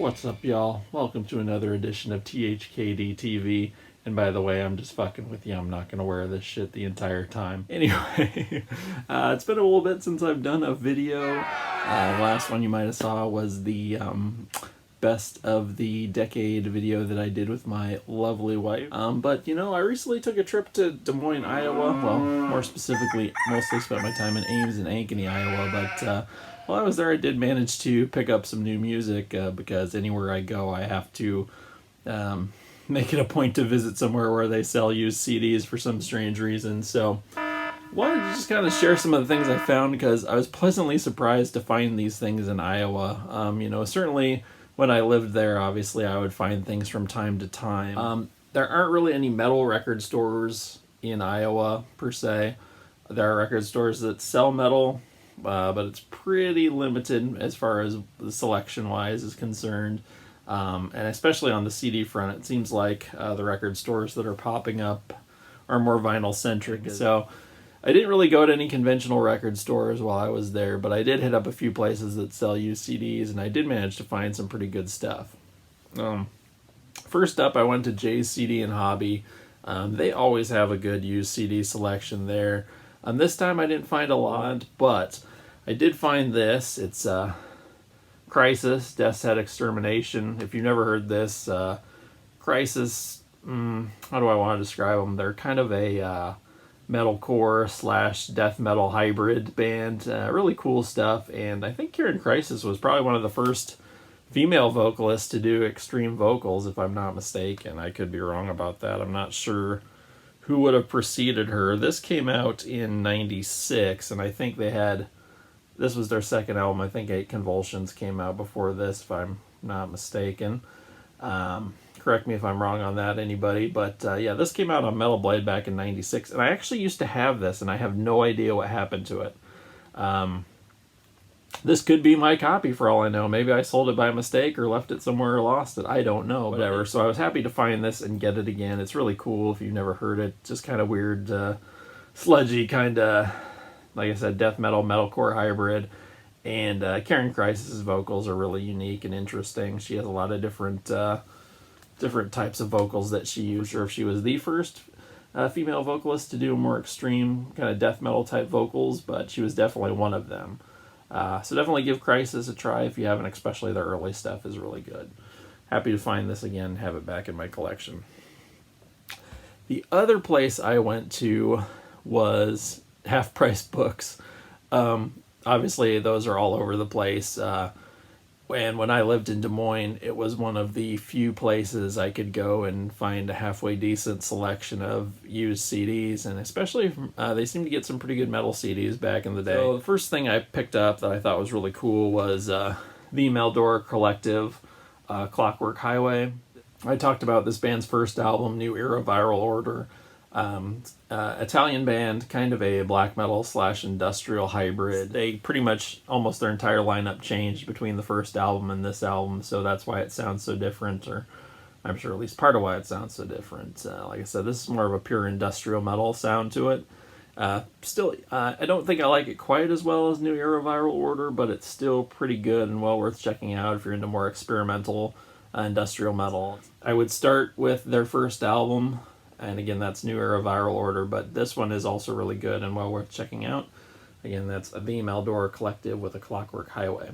What's up, y'all? Welcome to another edition of Thkd TV. And by the way, I'm just fucking with you. I'm not going to wear this shit the entire time. Anyway, it's been a little bit since I've done a video. The last one you might have saw was the best of the decade video that I did with my lovely wife. But, you know, I recently took a trip to Des Moines, Iowa. Well, more specifically, mostly spent my time in Ames and Ankeny, Iowa. But while I was there, I did manage to pick up some new music because anywhere I go, I have to make it a point to visit somewhere where they sell used CDs for some strange reason. So wanted to just kind of share some of the things I found because I was pleasantly surprised to find these things in Iowa. You know, certainly when I lived there, obviously I would find things from time to time. There aren't really any metal record stores in Iowa per se. There are record stores that sell metal, but it's pretty limited as far as the selection wise is concerned. And especially on the CD front, it seems like the record stores that are popping up are more vinyl centric. So I didn't really go to any conventional record stores while I was there, but I did hit up a few places that sell used CDs, and I did manage to find some pretty good stuff. First up, I went to Jay's CD and Hobby. They always have a good used CD selection there. This time I didn't find a lot, but I did find this. It's Crisis, Death's Head Extermination. If you've never heard this, Crisis, how do I want to describe them? They're kind of a metalcore / death metal hybrid band. Really cool stuff, and I think Karen Crisis was probably one of the first female vocalists to do extreme vocals, if I'm not mistaken. I could be wrong about that. I'm not sure who would have preceded her. This came out in 96, and I think this was their second album. I think 8 Convulsions came out before this, if I'm not mistaken. Correct me if I'm wrong on that, anybody. But yeah, this came out on Metal Blade back in 96, and I actually used to have this, and I have no idea what happened to it. This could be my copy for all I know. Maybe I sold it by mistake or left it somewhere or lost it. I don't know. Whatever. So I was happy to find this and get it again. It's really cool if you've never heard it. Just kind of weird, sludgy, kind of, like I said, death metal, metalcore hybrid. And Karen Crisis's vocals are really unique and interesting. She has a lot of different types of vocals that she used. Or if she was the first female vocalist to do more extreme kind of death metal type vocals, but she was definitely one of them. So definitely give Crisis a try if you haven't, especially their early stuff is really good. Happy to find this again, have it back in my collection. The other place I went to was Half Price Books. Obviously, those are all over the place. And when I lived in Des Moines, it was one of the few places I could go and find a halfway decent selection of used CDs, and especially they seem to get some pretty good metal CDs back in the day. So the first thing I picked up that I thought was really cool was the Meldor Collective, Clockwork Highway. I talked about this band's first album, New Era Viral Order. Italian band, kind of a black metal / industrial hybrid. They pretty much almost their entire lineup changed between the first album and this album, so that's why it sounds so different, or I'm sure at least part of why it sounds so different. Like I said, this is more of a pure industrial metal sound to it. Still, I don't think I like it quite as well as New Era Viral Order, but it's still pretty good and well worth checking out if you're into more experimental industrial metal. I would start with their first album, and again, that's New Era Viral Order, but this one is also really good and well worth checking out. Again, that's the Meldor Collective with a Clockwork Highway.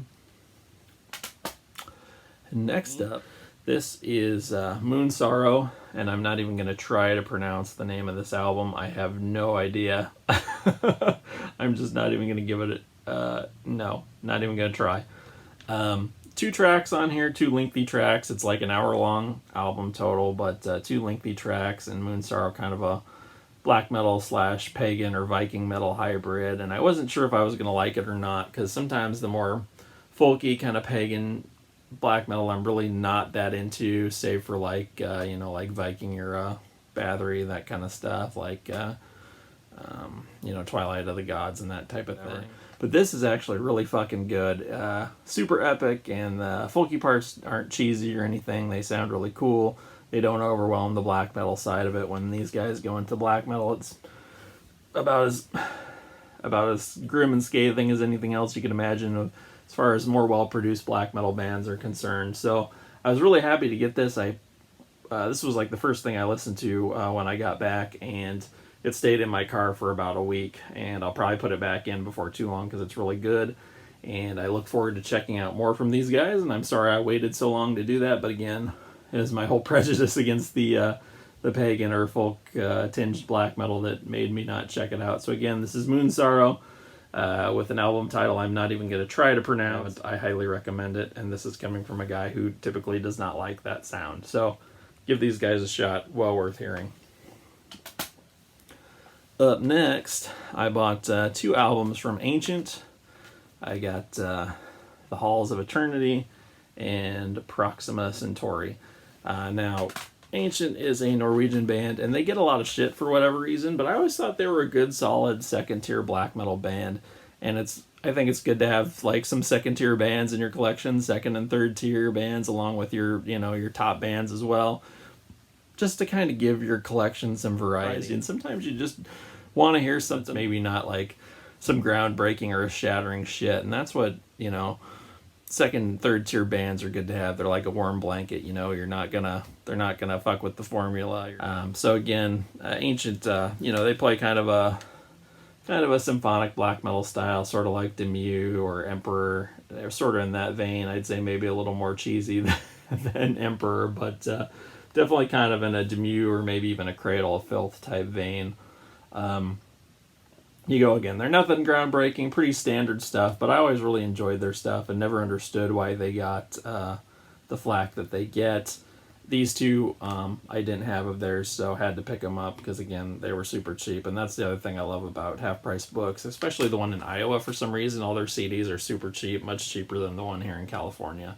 Next up, this is Moon Sorrow, and I'm not even going to try to pronounce the name of this album. I have no idea. I'm just not even going to give it no, not even going to try. 2 tracks on here, 2 lengthy tracks. It's like an hour-long album total, but 2 lengthy tracks, and Moon Sorrow kind of a black metal / pagan or Viking metal hybrid, and I wasn't sure if I was going to like it or not, because sometimes the more folky kind of pagan black metal I'm really not that into, save for like, you know, like Viking era Bathory, that kind of stuff, like, you know, Twilight of the Gods and that type of thing. But this is actually really fucking good. Super epic, and the folky parts aren't cheesy or anything. They sound really cool. They don't overwhelm the black metal side of it. When these guys go into black metal, it's about as grim and scathing as anything else you can imagine as far as more well-produced black metal bands are concerned. So I was really happy to get this. This was like the first thing I listened to when I got back, and it stayed in my car for about a week, and I'll probably put it back in before too long because it's really good. And I look forward to checking out more from these guys, and I'm sorry I waited so long to do that, but again, it is my whole prejudice against the pagan or folk tinged black metal that made me not check it out. So again, this is Moon Sorrow with an album title I'm not even going to try to pronounce. I highly recommend it, and this is coming from a guy who typically does not like that sound. So give these guys a shot, well worth hearing. Up next, I bought 2 albums from Ancient. I got The Halls of Eternity and Proxima Centauri. Now, Ancient is a Norwegian band, and they get a lot of shit for whatever reason, but I always thought they were a good, solid, second-tier black metal band, and I think it's good to have, like, some second-tier bands in your collection, second and third-tier bands, along with your, your top bands as well, just to kind of give your collection some variety, and sometimes you just want to hear something maybe not, like, some groundbreaking or shattering shit, and that's what, second, third tier bands are good to have. They're like a warm blanket, they're not gonna fuck with the formula. So again, Ancient, they play kind of a symphonic black metal style, sort of like Demue or Emperor. They're sort of in that vein. I'd say maybe a little more cheesy than Emperor, but definitely kind of in a Demue or maybe even a Cradle of Filth type vein. You go again. They're nothing groundbreaking, pretty standard stuff, but I always really enjoyed their stuff and never understood why they got the flack that they get. These 2 I didn't have of theirs, so had to pick them up because, again, they were super cheap. And that's the other thing I love about half-price books, especially the one in Iowa. For some reason, all their CDs are super cheap, much cheaper than the one here in California.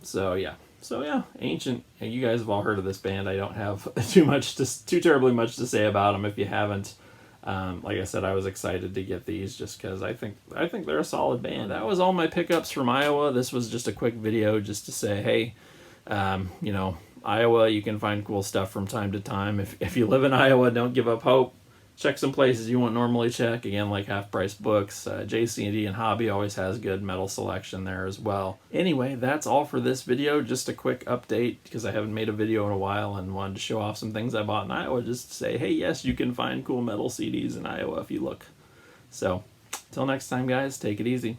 So yeah, Ancient. You guys have all heard of this band. I don't have too terribly much to say about them if you haven't. Like I said, I was excited to get these just because I think they're a solid band. That was all my pickups from Iowa. This was just a quick video just to say, hey, Iowa, you can find cool stuff from time to time. If you live in Iowa, don't give up hope. Check some places you won't normally check. Again, like Half Price Books, JC&D and Hobby always has good metal selection there as well. Anyway, that's all for this video. Just a quick update because I haven't made a video in a while and wanted to show off some things I bought in Iowa. Just to say, hey, yes, you can find cool metal CDs in Iowa if you look. So, till next time, guys, take it easy.